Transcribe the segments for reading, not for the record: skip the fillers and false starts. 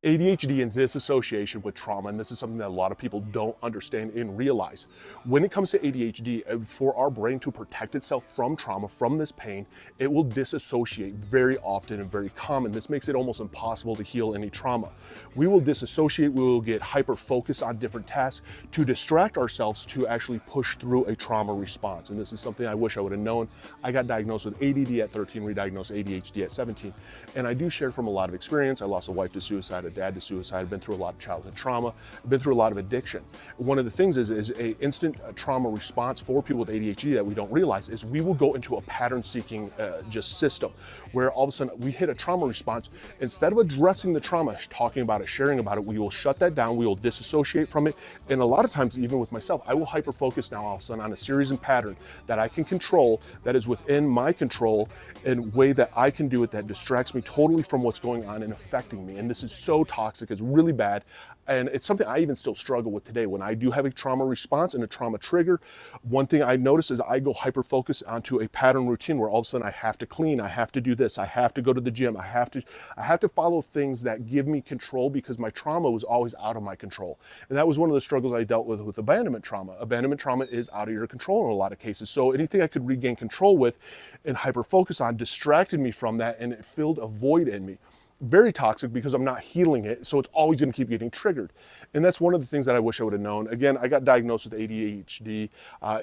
ADHD and this association with trauma, and this is something that a lot of people don't understand and realize. When it comes to ADHD, for our brain to protect itself from trauma, from this pain, it will disassociate very often and very common. This makes it almost impossible to heal any trauma. We will disassociate, we will get hyper focused on different tasks to distract ourselves to actually push through a trauma response. And this is something I wish I would have known. I got diagnosed with ADD at 13, re-diagnosed ADHD at 17. And I do share from a lot of experience. I lost a wife to suicide, a dad to suicide. I've been through a lot of childhood trauma. I've been through a lot of addiction. One of the things is a instant trauma response for people with ADHD that we don't realize is we will go into a pattern seeking just system where all of a sudden we hit a trauma response. Instead of addressing the trauma, talking about it, sharing about it, we will shut that down. We will disassociate from it. And a lot of times, even with myself, I will hyper focus now all of a sudden on a series and pattern that I can control, that is within my control, in a way that I can do it that distracts me totally from what's going on and affecting me. And this is so toxic, it's really bad. And it's something I even still struggle with today. When I do have a trauma response and a trauma trigger, one thing I notice is I go hyper focused onto a pattern routine where all of a sudden I have to clean, I have to do this, I have to go to the gym, I have to follow things that give me control because my trauma was always out of my control. And that was one of the struggles I dealt with abandonment trauma. Abandonment trauma is out of your control in a lot of cases. So anything I could regain control with and hyper focus on distracted me from that, and it filled a void in me. Very toxic because I'm not healing it, so it's always going to keep getting triggered. And that's one of the things that I wish I would have known. Again, I got diagnosed with ADHD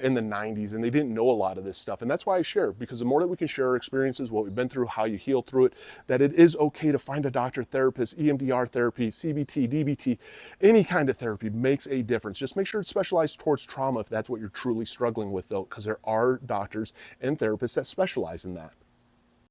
in the 90s, and they didn't know a lot of this stuff. And that's why I share, because the more that we can share our experiences, what we've been through, how you heal through it, that it is okay to find a doctor, therapist, EMDR therapy, CBT, DBT, any kind of therapy makes a difference. Just make sure it's specialized towards trauma if that's what you're truly struggling with, though, because there are doctors and therapists that specialize in that.